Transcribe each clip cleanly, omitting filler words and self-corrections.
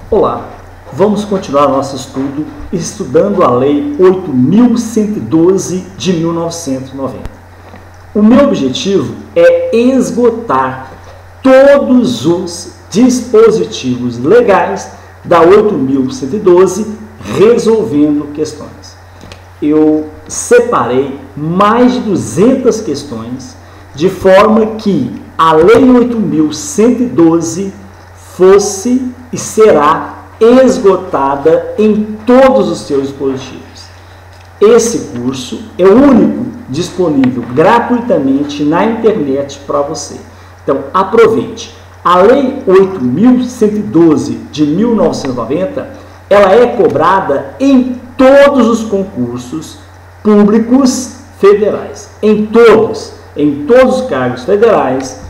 Olá, vamos continuar nosso estudo estudando a Lei 8.112 de 1990. O meu objetivo é esgotar todos os dispositivos legais da 8.112 resolvendo questões. Eu separei mais de 200 questões de forma que a Lei 8.112 fosse e será esgotada em todos os seus dispositivos. Esse curso é o único disponível gratuitamente na internet para você. Então, aproveite. A Lei 8.112 de 1990, ela é cobrada em todos os concursos públicos federais. Em todos os cargos federais,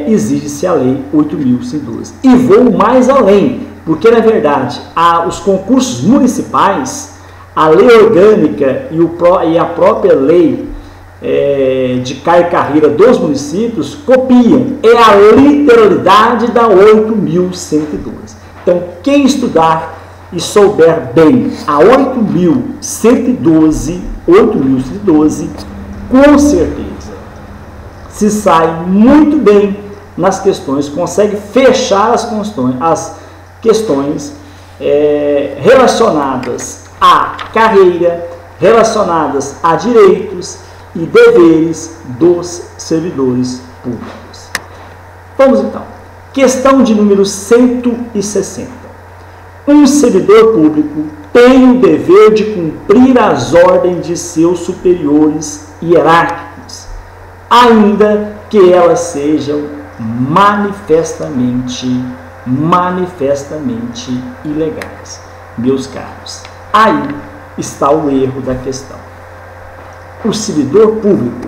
exige-se a Lei 8.112. E vou mais além, porque, na verdade, os concursos municipais, a lei orgânica e a própria lei de carreira dos municípios copiam. É a literalidade da 8.112. Então, quem estudar e souber bem a 8.112, com certeza, se sai muito bem nas questões, consegue fechar as questões relacionadas à carreira, relacionadas a direitos e deveres dos servidores públicos. Vamos então. Questão de número 160. Um servidor público tem o dever de cumprir as ordens de seus superiores hierárquicos, ainda que elas sejam manifestamente ilegais. Meus caros, aí está o erro da questão. O servidor público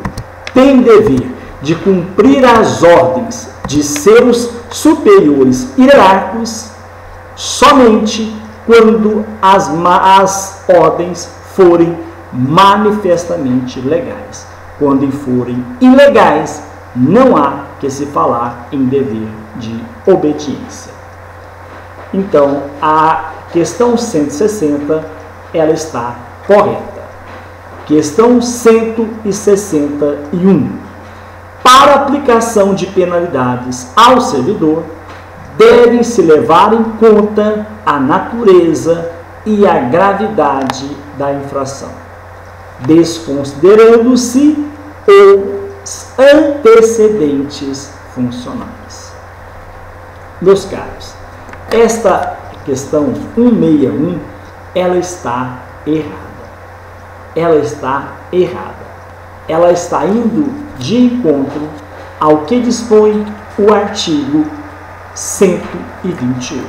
tem dever de cumprir as ordens de seus superiores hierárquicos somente quando as ordens forem manifestamente legais. Quando forem ilegais, não há que se falar em dever de obediência. Então, a questão 160, ela está correta. Questão 161. Para aplicação de penalidades ao servidor, devem-se levar em conta a natureza e a gravidade da infração, desconsiderando-se os antecedentes funcionais. Meus caros, esta questão 161, ela está errada. Ela está indo de encontro ao que dispõe o artigo 121.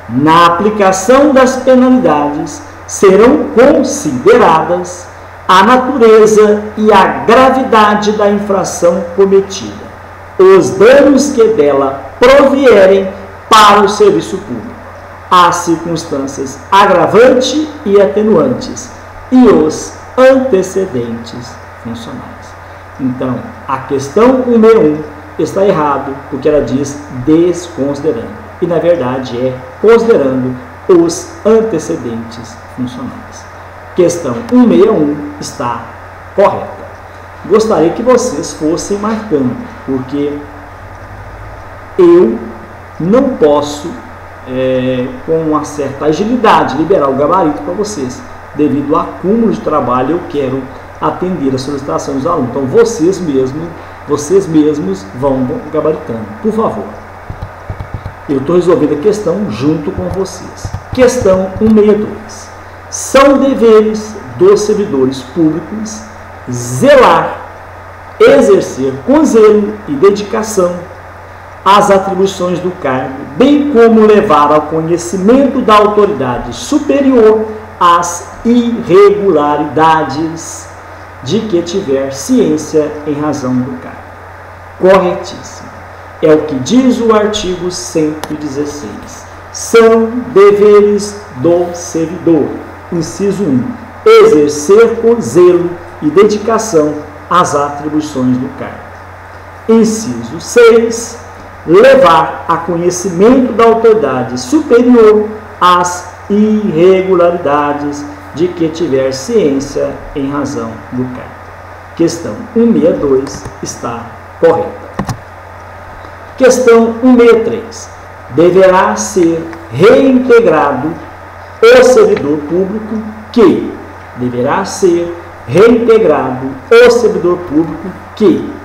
Na aplicação das penalidades serão consideradas a natureza e a gravidade da infração cometida, os danos que dela provierem para o serviço público, as circunstâncias agravantes e atenuantes e os antecedentes funcionais. Então, a questão 161 está errado porque ela diz desconsiderando, e na verdade é considerando os antecedentes funcionais. Questão 161 está correta. Gostaria que vocês fossem marcando, porque eu não posso, com uma certa agilidade, liberar o gabarito para vocês. Devido ao acúmulo de trabalho, eu quero atender as solicitações dos alunos. Então, vocês mesmos vão gabaritando. Por favor. Eu estou resolvendo a questão junto com vocês. Questão 162. São deveres dos servidores públicos zelar, exercer com zelo e dedicação as atribuições do cargo, bem como levar ao conhecimento da autoridade superior as irregularidades de que tiver ciência em razão do cargo. Corretíssimo. É o que diz o artigo 116. São deveres do servidor. Inciso 1. Exercer com zelo e dedicação as atribuições do cargo. Inciso 6. levar a conhecimento da autoridade superior as irregularidades de que tiver ciência em razão do cargo. Questão 162 está correta. Questão 163. Deverá ser reintegrado o servidor público que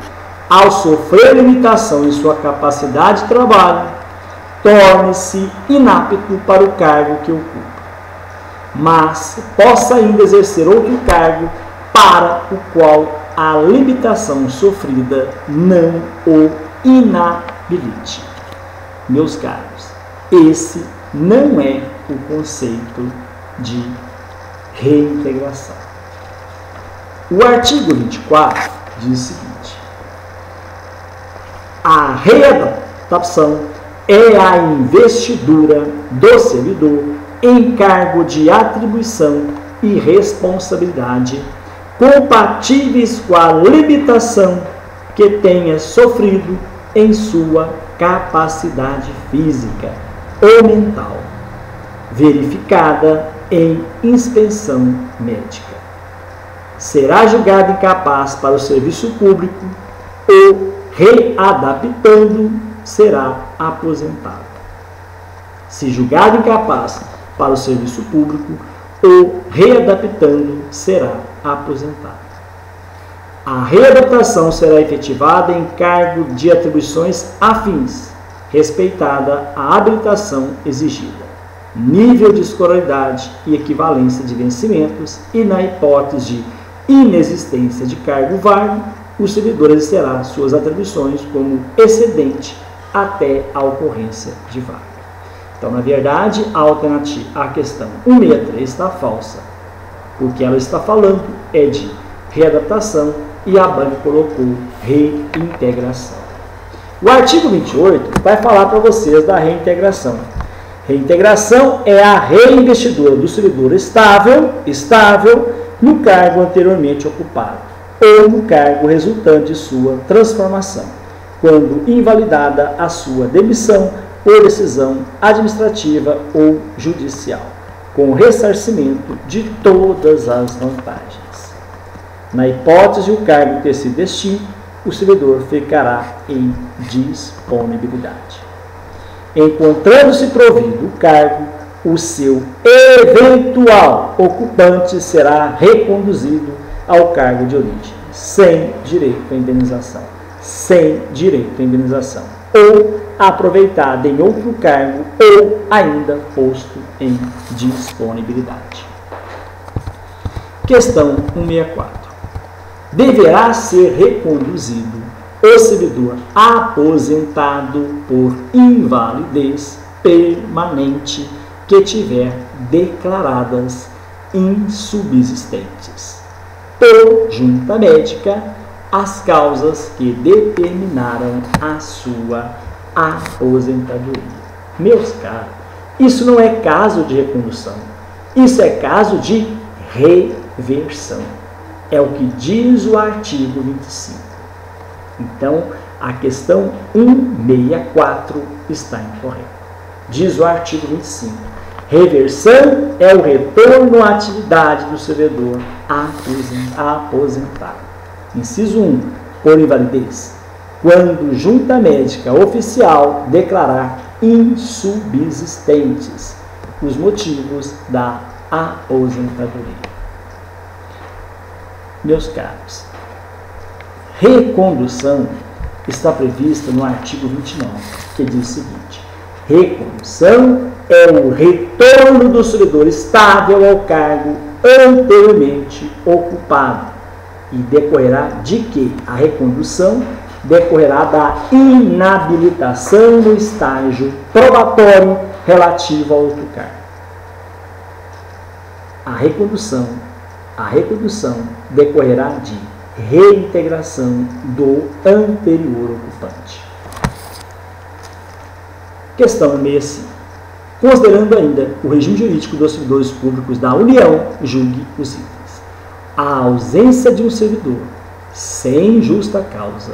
ao sofrer limitação em sua capacidade de trabalho, torne-se inapto para o cargo que ocupa, mas possa ainda exercer outro cargo para o qual a limitação sofrida não o inabilite. Meus caros, esse não é o conceito de reintegração. O artigo 24 diz o seguinte: a readaptação é a investidura do servidor em cargo de atribuição e responsabilidade compatíveis com a limitação que tenha sofrido em sua capacidade física ou mental, verificada em inspeção médica. Será julgado incapaz para o serviço público ou, readaptando, será aposentado. Se julgado incapaz para o serviço público ou, readaptando, será aposentado. A readaptação será efetivada em cargo de atribuições afins, respeitada a habilitação exigida, nível de escolaridade e equivalência de vencimentos, e na hipótese de inexistência de cargo vago, o servidor exercerá suas atribuições como excedente até a ocorrência de vaga. Então, na verdade, a questão 163 está falsa, porque ela está falando de readaptação e a banca colocou reintegração. O artigo 28 vai falar para vocês da reintegração. Reintegração é a reinvestidura do servidor estável no cargo anteriormente ocupado ou no cargo resultante de sua transformação, quando invalidada a sua demissão por decisão administrativa ou judicial, com ressarcimento de todas as vantagens. Na hipótese de o cargo ter sido extinto, o servidor ficará em disponibilidade. Encontrando-se provido o cargo, o seu eventual ocupante será reconduzido ao cargo de origem, sem direito à indenização, ou aproveitado em outro cargo ou ainda posto em disponibilidade. Questão 164. Deverá ser reconduzido o servidor aposentado por invalidez permanente que tiver declaradas insubsistentes por junta médica as causas que determinaram a sua aposentadoria. Meus caros, isso não é caso de recondução, isso é caso de reversão. É o que diz o artigo 25. Então, a questão 164 está incorreta. Diz o artigo 25. Reversão é o retorno à atividade do servidor aposentado. Inciso 1. Por invalidez. Quando junta médica oficial declarar insubsistentes os motivos da aposentadoria. Meus caros, recondução está prevista no artigo 29, que diz o seguinte: recondução é o retorno do servidor estável ao cargo anteriormente ocupado e decorrerá de que a recondução decorrerá da inabilitação no estágio probatório relativo ao outro cargo. A recondução decorrerá de reintegração do anterior ocupante. Questão 65. Considerando ainda o regime jurídico dos servidores públicos da União, julgue os itens. A ausência de um servidor, sem justa causa,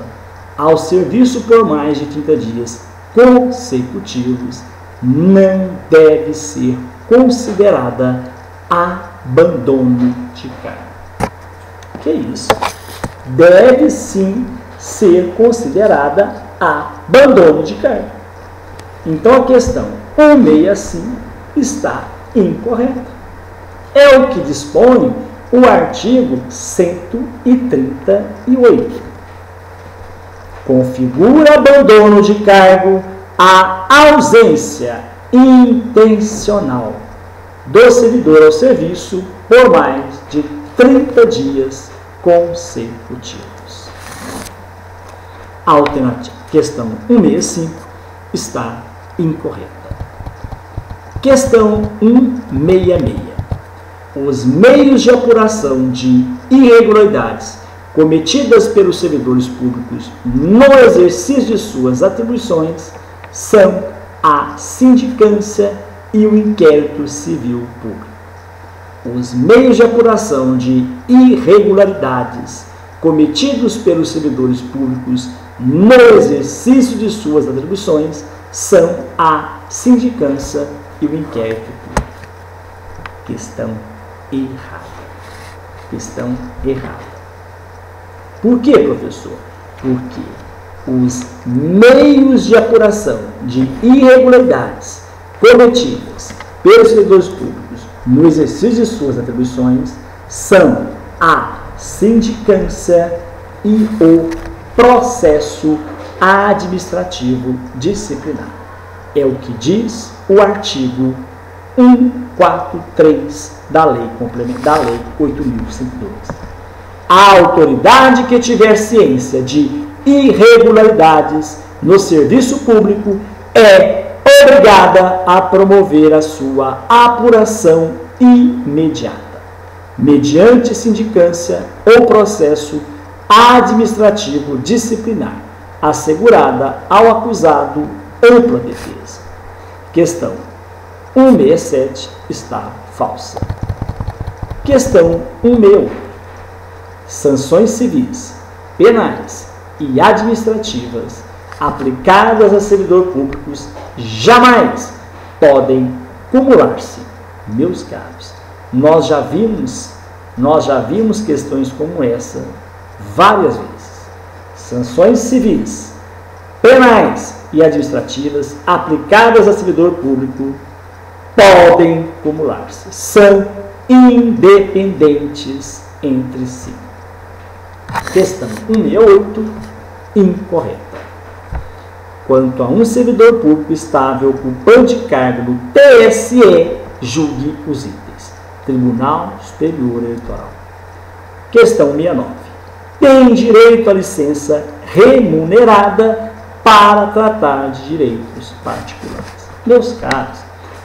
ao serviço por mais de 30 dias, consecutivos não deve ser considerada abandono de cargo. Que isso? Deve sim ser considerada abandono de cargo. Então a questão 165 está incorreta. É o que dispõe o artigo 138. Configura abandono de cargo a ausência intencional do servidor ao serviço por mais de 30 dias consecutivos. Alternativa. Questão 165 está incorreta. Questão 166. Os meios de apuração de irregularidades cometidas pelos servidores públicos no exercício de suas atribuições são a sindicância e o inquérito civil público. Os meios de apuração de irregularidades cometidos pelos servidores públicos no exercício de suas atribuições são a sindicância e o inquérito público. Questão errada. Questão errada. Por quê, professor? Porque os meios de apuração de irregularidades cometidas pelos servidores públicos no exercício de suas atribuições são a sindicância e o processo administrativo disciplinar. É o que diz o artigo 143 da Lei Complementar, da Lei 8.102. A autoridade que tiver ciência de irregularidades no serviço público é obrigada a promover a sua apuração imediata, mediante sindicância ou processo administrativo disciplinar, assegurada ao acusado ampla defesa. Questão 167 está falsa. Questão 168. Sanções civis, penais e administrativas aplicadas a servidores públicos jamais podem cumular-se. Meus caros, nós já vimos questões como essa várias vezes. Sanções civis, penais e administrativas aplicadas a servidor público podem cumular-se. São independentes entre si. Questão 168, incorreta. Quanto a um servidor público estável ocupante de cargo do TSE, julgue os itens. Tribunal Superior Eleitoral. Questão 69. Tem direito à licença remunerada para tratar de direitos particulares. Meus caros,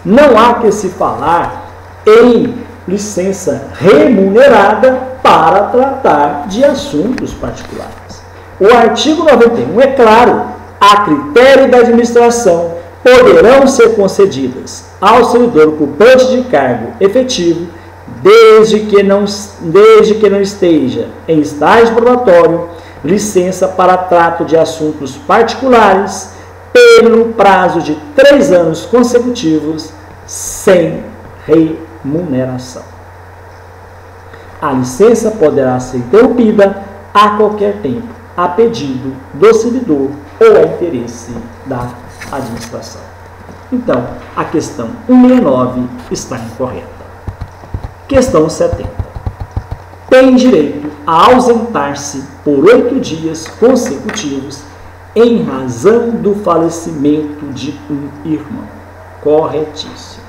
não há que se falar em licença remunerada para tratar de assuntos particulares. O artigo 91 é claro: a critério da administração poderão ser concedidas ao servidor ocupante de cargo efetivo, desde que não esteja em estágio probatório, licença para trato de assuntos particulares pelo prazo de 3 anos consecutivos sem remuneração. A licença poderá ser interrompida a qualquer tempo, a pedido do servidor ou a interesse da administração. Então, a questão 169 está incorreta. Questão 70. Tem direito a ausentar-se por 8 dias consecutivos em razão do falecimento de um irmão. Corretíssimo.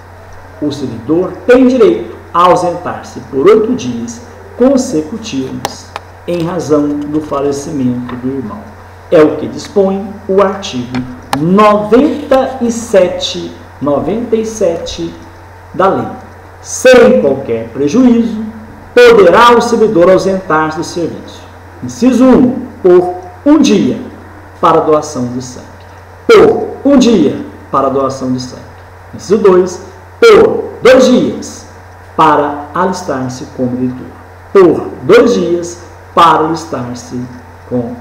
O servidor tem direito a ausentar-se por 8 dias consecutivos em razão do falecimento do irmão. É o que dispõe o artigo 97 da lei. Sem qualquer prejuízo, poderá o servidor ausentar-se do serviço. Inciso 1, por 1 dia para doação de sangue. Por 1 dia para doação de sangue. Inciso 2, por 2 dias para alistar-se como eleitor. Por 2 dias para alistar-se como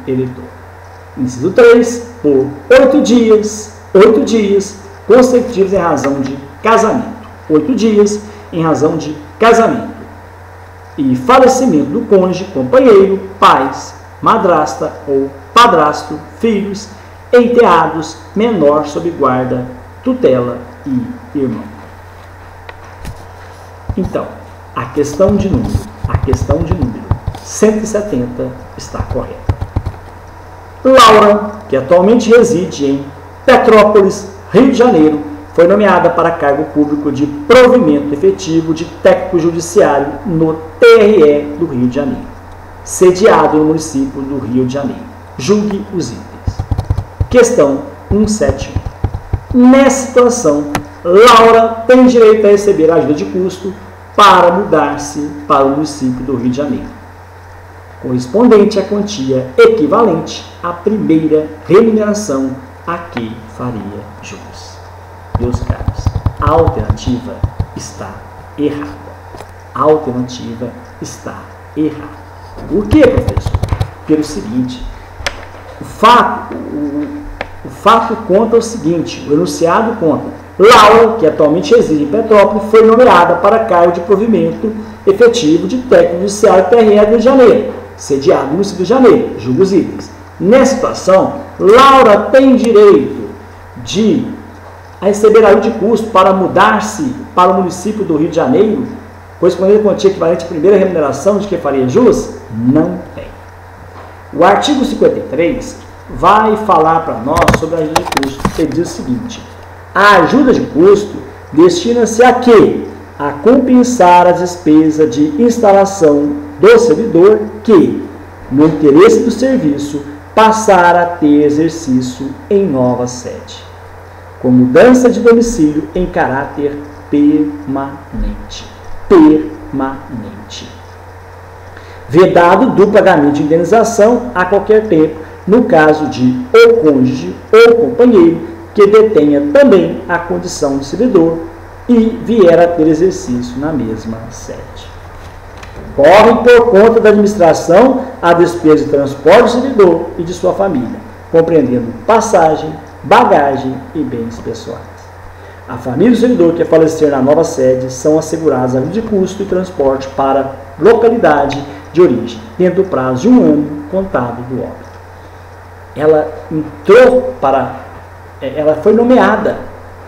eleitor. Inciso 3, por 8 dias consecutivos em razão de casamento. 8 dias em razão de casamento. E falecimento do cônjuge, companheiro, pais, madrasta ou padrasto, filhos, enteados, menor sob guarda, tutela e irmão. Então, a questão de número 170 está correta. Laura, que atualmente reside em Petrópolis, Rio de Janeiro, foi nomeada para cargo público de provimento efetivo de técnico judiciário no TRE do Rio de Janeiro, sediado no município do Rio de Janeiro. Julgue os itens. Questão 171. Nessa situação, Laura tem direito a receber ajuda de custo para mudar-se para o município do Rio de Janeiro, correspondente à quantia equivalente à primeira remuneração a que faria jus. Meus caros, a alternativa está errada. A alternativa está errada. Por que, professor? Pelo seguinte, o fato conta o seguinte, o enunciado conta: Laura, que atualmente reside em Petrópolis, foi nomeada para cargo de provimento efetivo de técnico judiciário TRE do Rio de Janeiro, sediado no município de Janeiro. Julga os itens. Nessa situação, Laura tem direito a receber ajuda de custo para mudar-se para o município do Rio de Janeiro, correspondendo à quantia equivalente à primeira remuneração de que faria jus? Não tem. O artigo 53 vai falar para nós sobre a ajuda de custo. Ele diz o seguinte: a ajuda de custo destina-se a quê? A compensar as despesas de instalação do servidor que, no interesse do serviço, passar a ter exercício em nova sede, com mudança de domicílio em caráter permanente. Vedado do pagamento de indenização a qualquer tempo, no caso de ou cônjuge ou companheiro que detenha também a condição de servidor e vier a ter exercício na mesma sede. Corre por conta da administração a despesa de transporte do servidor e de sua família, compreendendo passagem, bagagem e bens pessoais. A família do servidor que falecer na nova sede são asseguradas a ajuda de custo e transporte para localidade de origem, dentro do prazo de 1 ano contado do óbito. Ela foi nomeada.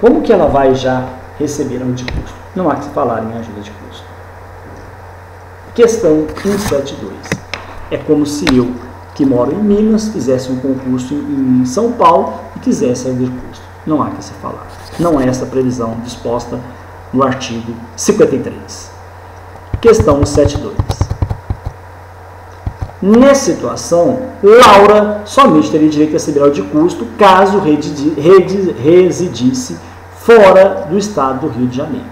Como que ela vai já receber ajuda de custo? Não há que se falar em ajuda de custo. Questão 172. É como se eu, que moro em Minas, fizesse um concurso em São Paulo e quisesse ajuda de custo. Não há que se falar. Não é essa previsão disposta no artigo 53. Questão 172. Nessa situação, Laura somente teria direito a receber ajuda de custo caso residisse fora do estado do Rio de Janeiro,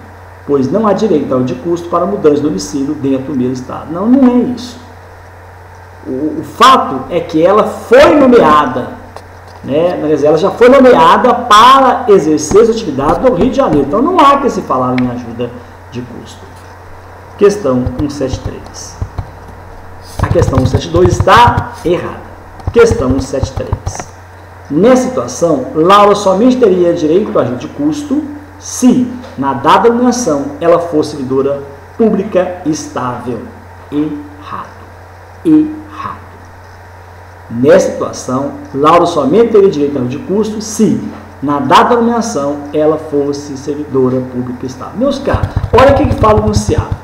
pois não há direito a ajuda de custo para mudança de domicílio dentro do mesmo estado. Não, não é isso. O fato é que ela foi nomeada, né? Ela já foi nomeada para exercer as atividades do Rio de Janeiro. Então não há que se falar em ajuda de custo. Questão 173. A questão 172 está errada. Questão 173. Nessa situação, Laura somente teria direito à ajuda de custo se, na data da nomeação, ela fosse servidora pública estável. Errado. Nessa situação, Laura somente teria direito à ajuda de custo se, na data da nomeação, ela fosse servidora pública estável. Meus caros, olha o que fala o enunciado.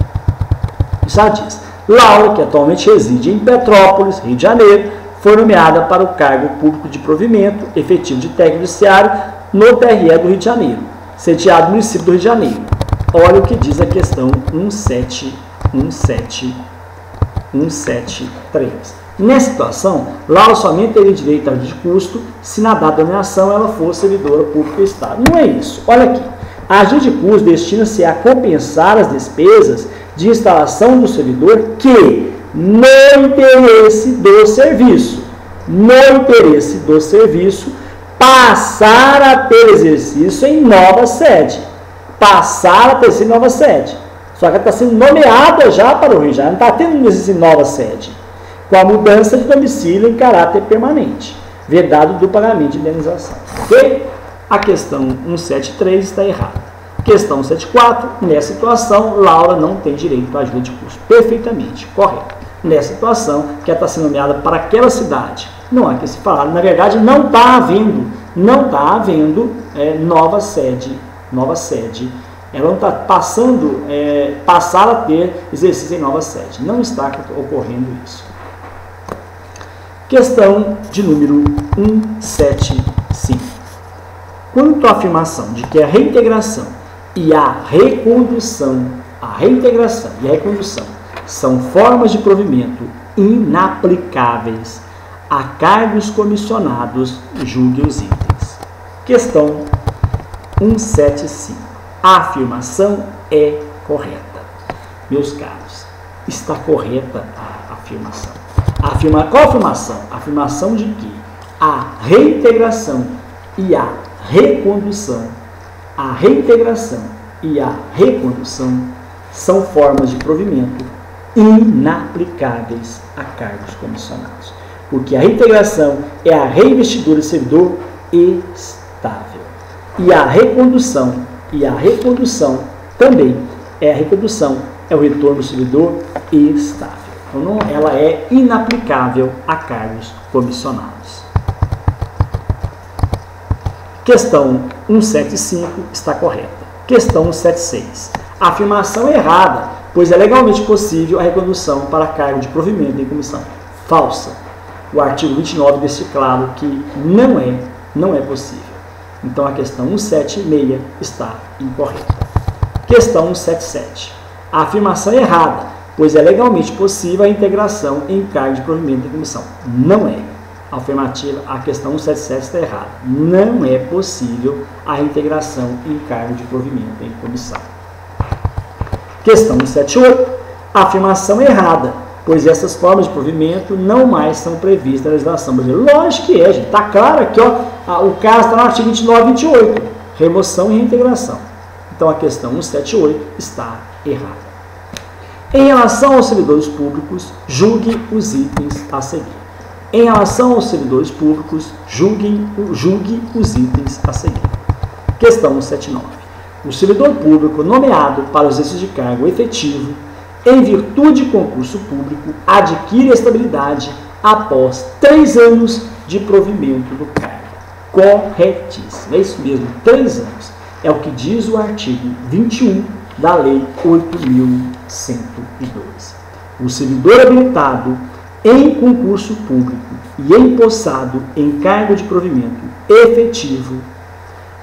Já diz: Laura, que atualmente reside em Petrópolis, Rio de Janeiro, foi nomeada para o cargo público de provimento efetivo de técnico judiciário no TRE do Rio de Janeiro, sediado no município do Rio de Janeiro. Olha o que diz a questão 173. Nessa situação, Laura somente teria direito à ajuda de custo se na data da nomeação ela fosse servidora pública do Estado. Não é isso. Olha aqui. A ajuda de custo destina-se a compensar as despesas de instalação do servidor que, no interesse do serviço, passar a ter exercício em nova sede. Só que ela está sendo nomeada já para o Rio de Janeiro, não está tendo exercício em nova sede, com a mudança de domicílio em caráter permanente, vedado do pagamento de indenização. Ok? A questão 173 está errada. Questão 174, nessa situação, Laura não tem direito à ajuda de custo. Perfeitamente correto. Nessa situação, que ela está sendo nomeada para aquela cidade. Não há que se falar. Na verdade, não está havendo nova sede. Ela não está passar a ter exercício em nova sede. Não está ocorrendo isso. Questão de número 175. Quanto à afirmação de que a reintegração e a recondução são formas de provimento inaplicáveis a cargos comissionados, julgue os itens. Questão 175. A afirmação é correta. Meus caros, está correta a afirmação. Qual a afirmação? A afirmação de que a reintegração e a recondução são formas de provimento inaplicáveis a cargos comissionados. Porque a reintegração é a reinvestidura de servidor estável. E a recondução também é o retorno do servidor estável. Então, ela é inaplicável a cargos comissionados. Questão 175 está correta. Questão 176. A afirmação é errada, pois é legalmente possível a recondução para cargo de provimento em comissão. Falsa. O artigo 29 deixa claro que não é possível. Então, a questão 176 está incorreta. Questão 177. A afirmação é errada, pois é legalmente possível a integração em cargo de provimento em comissão. Não é. A afirmativa, a questão 177 está errada. Não é possível a integração em cargo de provimento em comissão. Questão 178. A afirmação é errada, pois essas formas de provimento não mais são previstas na legislação brasileira. Lógico que é, gente. Está claro aqui, ó. O caso está no artigo 29 e 28. Remoção e reintegração. Então, a questão 178 está errada. Em relação aos servidores públicos, julgue os itens a seguir. Em relação aos servidores públicos, julgue os itens a seguir. Questão 179. O servidor público nomeado para o exercício de cargo efetivo, em virtude de concurso público, adquire estabilidade após 3 anos de provimento do cargo. Corretíssimo. É isso mesmo, 3 anos. É o que diz o artigo 21 da Lei 8.102. O servidor habilitado em concurso público e empossado em cargo de provimento efetivo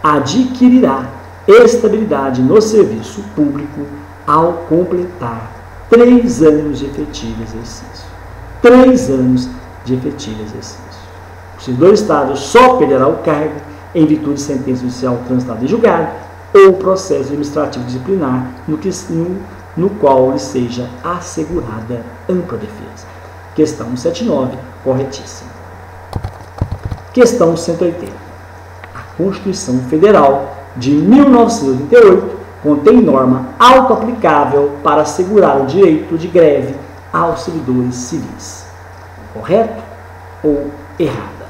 adquirirá estabilidade no serviço público ao completar 3 anos de efetivo exercício. 3 anos de efetivo exercício. O servidor do Estado só perderá o cargo em virtude de sentença judicial transitada em julgado ou processo administrativo disciplinar no qual lhe seja assegurada ampla defesa. Questão 179, corretíssima. Questão 180. A Constituição Federal de 1988 contém norma auto-aplicável para assegurar o direito de greve aos servidores civis. Correto ou errada?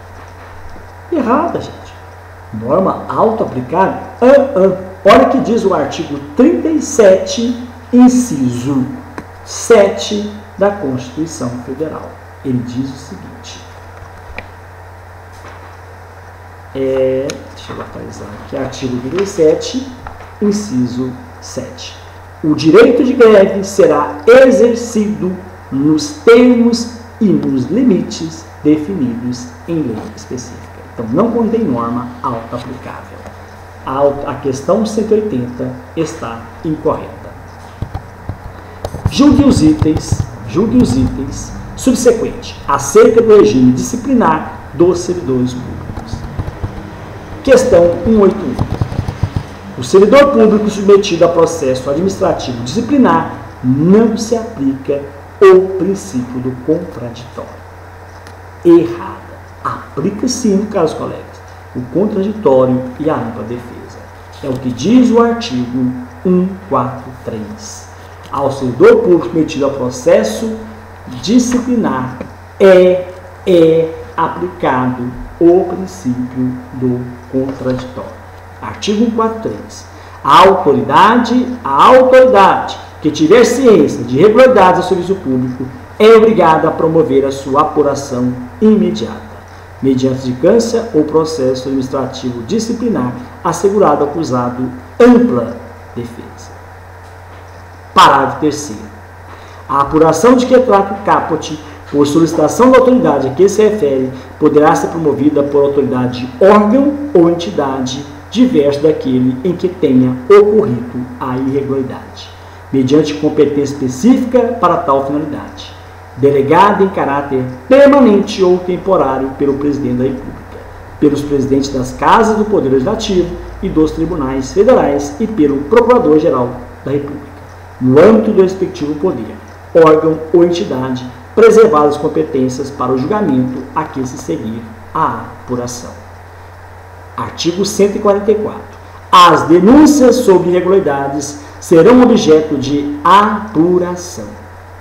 Errada, gente. Norma auto-aplicável? Olha o que diz o artigo 37, inciso 7 da Constituição Federal. Ele diz o seguinte. Deixa eu atualizar aqui. Artigo 37, inciso 7. O direito de greve será exercido nos termos e nos limites definidos em lei específica. Então, não contém norma auto-aplicável. A questão 180 está incorreta. Julgue os itens subsequentes acerca do regime disciplinar dos servidores públicos. Questão 181. O servidor público submetido a processo administrativo disciplinar não se aplica o princípio do contraditório. Errada. Aplica sim, caros colegas, o contraditório e a ampla defesa. É o que diz o artigo 143. Ao servidor público submetido a processo disciplinar é aplicado o princípio do contraditório. Artigo 143. A autoridade que tiver ciência de irregularidades ao serviço público é obrigada a promover a sua apuração imediata, mediante indicância ou processo administrativo disciplinar, assegurado ao acusado ampla defesa. Parágrafo 3º. A apuração de que trata o caput, por solicitação da autoridade a que se refere, poderá ser promovida por autoridade, órgão ou entidade diverso daquele em que tenha ocorrido a irregularidade, mediante competência específica para tal finalidade, delegada em caráter permanente ou temporário pelo Presidente da República, pelos presidentes das Casas do Poder Legislativo e dos Tribunais Federais e pelo Procurador-Geral da República, no âmbito do respectivo poder, órgão ou entidade, preservadas as competências para o julgamento a que se seguir a apuração. Artigo 144. As denúncias sobre irregularidades serão objeto de apuração,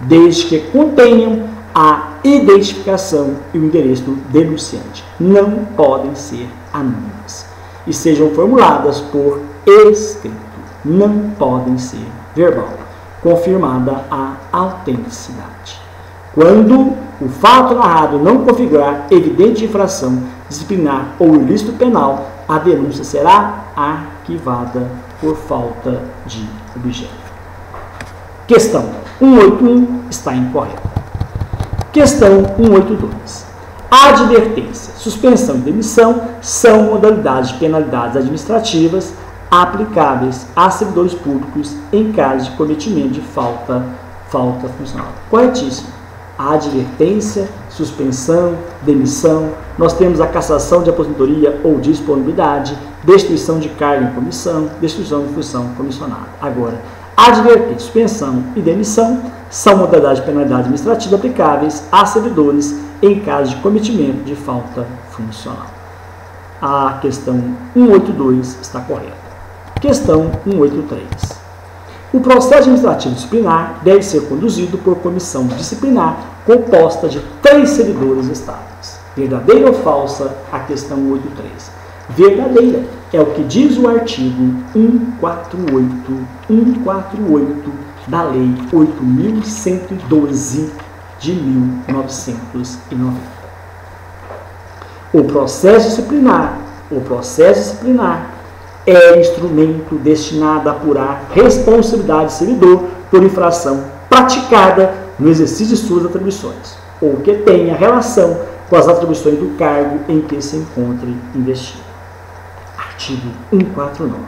desde que contenham a identificação e o endereço do denunciante. Não podem ser anônimas e sejam formuladas por escrito. Não podem ser verbal, confirmada a autenticidade. Quando o fato narrado não configurar evidente infração disciplinar ou ilícito penal, a denúncia será arquivada por falta de objeto. Questão 181 está incorreta. Questão 182. Advertência, suspensão e demissão são modalidades de penalidades administrativas aplicáveis a servidores públicos em caso de cometimento de falta funcional. Corretíssimo. A advertência, suspensão, demissão, nós temos a cassação de aposentadoria ou disponibilidade, destituição de cargo em comissão, destituição de função comissionada. Agora, advertência, suspensão e demissão são modalidades de penalidade administrativa aplicáveis a servidores em caso de cometimento de falta funcional. A questão 182 está correta. Questão 183. O processo administrativo disciplinar deve ser conduzido por comissão disciplinar composta de 3 servidores estáveis. Verdadeira ou falsa? A questão 183. Verdadeira é o que diz o artigo 148 da Lei 8.112 de 1990. O processo disciplinar é instrumento destinado a apurar responsabilidade do servidor por infração praticada no exercício de suas atribuições, ou que tenha relação com as atribuições do cargo em que se encontre investido. Artigo 149.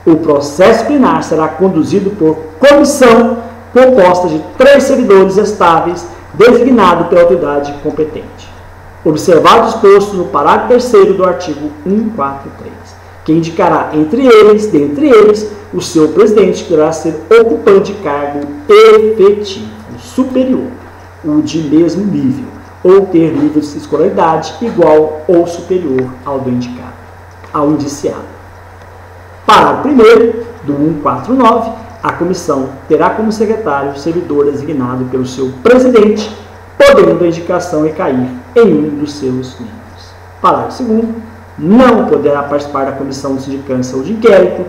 O processo disciplinar será conduzido por comissão composta de 3 servidores estáveis designados pela autoridade competente, observado o disposto no parágrafo 3º do artigo 143. Que indicará dentre eles, o seu presidente, que deverá ser ocupante de cargo efetivo superior, o de mesmo nível, ou ter nível de escolaridade igual ou superior ao do indicado, ao indiciado. Parágrafo 1º do 149, a comissão terá como secretário o servidor designado pelo seu presidente, podendo a indicação recair em um dos seus membros. Parágrafo 2º. Não poderá participar da comissão de sindicância ou de inquérito,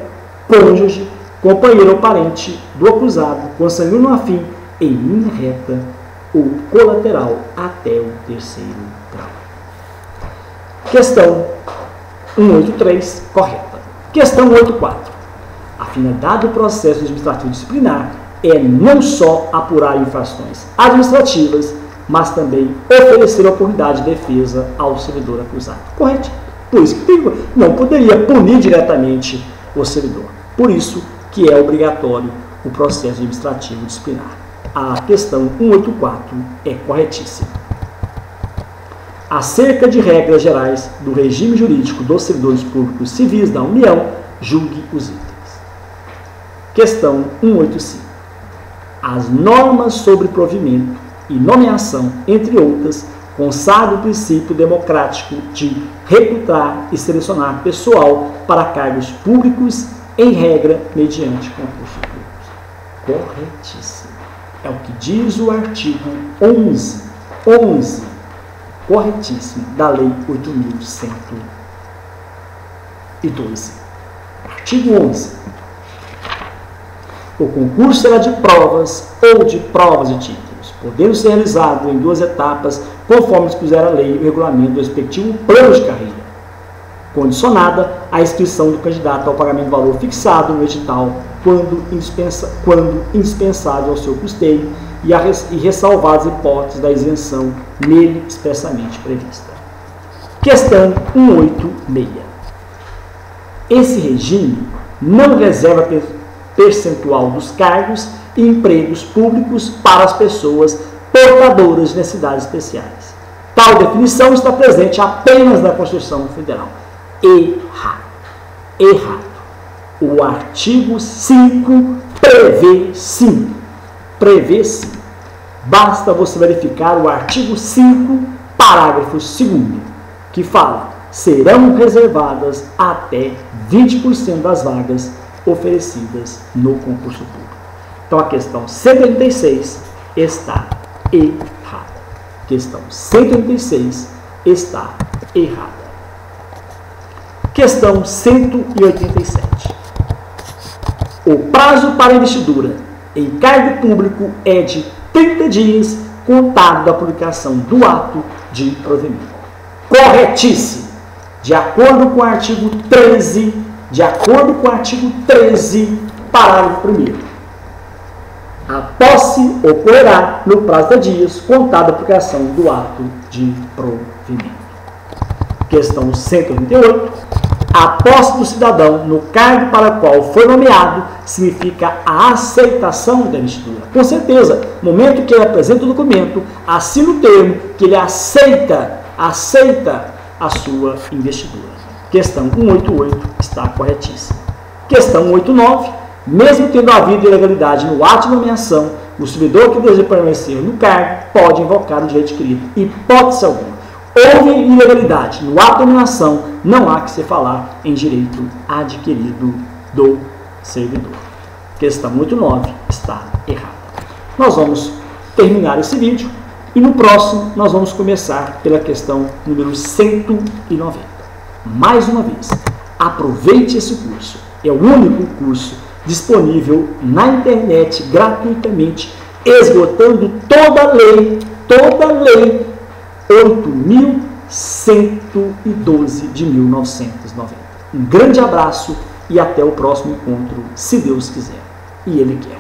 cônjuge, companheiro ou parente do acusado, consanguíneo afim, em linha reta ou colateral até o 3º grau. Questão 183, correta. Questão 184. A finalidade do processo administrativo disciplinar é não só apurar infrações administrativas, mas também oferecer oportunidade de defesa ao servidor acusado. Correto? Por isso que não poderia punir diretamente o servidor. Por isso que é obrigatório o processo administrativo disciplinar. A questão 184 é corretíssima. Acerca de regras gerais do regime jurídico dos servidores públicos civis da União, julgue os itens. Questão 185. As normas sobre provimento e nomeação, entre outras, consagra o princípio democrático de recrutar e selecionar pessoal para cargos públicos, em regra, mediante concurso público. Corretíssimo. É o que diz o artigo 11 corretíssimo da Lei 8.112. Artigo 11. O concurso será de provas ou de provas de títulos, podendo ser realizado em 2 etapas, conforme dispuser a lei e o regulamento do respectivo plano de carreira, condicionada à inscrição do candidato ao pagamento do valor fixado no edital, quando indispensável ao seu custeio e ressalvadas as hipóteses da isenção nele expressamente prevista. Questão 186. Esse regime não reserva percentual dos cargos e empregos públicos para as pessoas portadoras de necessidades especiais. Tal definição está presente apenas na Constituição Federal. Errado. O artigo 5 prevê sim. Basta você verificar o artigo 5, parágrafo 2º, que fala: serão reservadas até 20% das vagas oferecidas no concurso público. Então a questão 186 está errada. Questão 186 está errada. Questão 187. O prazo para investidura em cargo público é de 30 dias contado da publicação do ato de provimento. Corretíssimo. De acordo com o artigo 13, parágrafo 1º. A posse ocorrerá no prazo de dias contado da publicação do ato de provimento. Questão 188. A posse do cidadão no cargo para o qual foi nomeado significa a aceitação da investidura. Com certeza, no momento que ele apresenta o documento, assina o termo que ele aceita a sua investidura. Questão 188 está corretíssima. Questão 189. Mesmo tendo havido ilegalidade no ato de nomeação, o servidor que deseja permanecer no cargo pode invocar o direito adquirido. Hipótese alguma. Houve ilegalidade no ato de nomeação, não há que se falar em direito adquirido do servidor. Questão 189 está errada. Nós vamos terminar esse vídeo e no próximo nós vamos começar pela questão número 190. Mais uma vez, aproveite esse curso. É o único curso disponível na internet gratuitamente, esgotando toda a lei 8.112 de 1990. Um grande abraço e até o próximo encontro, se Deus quiser. E Ele quer.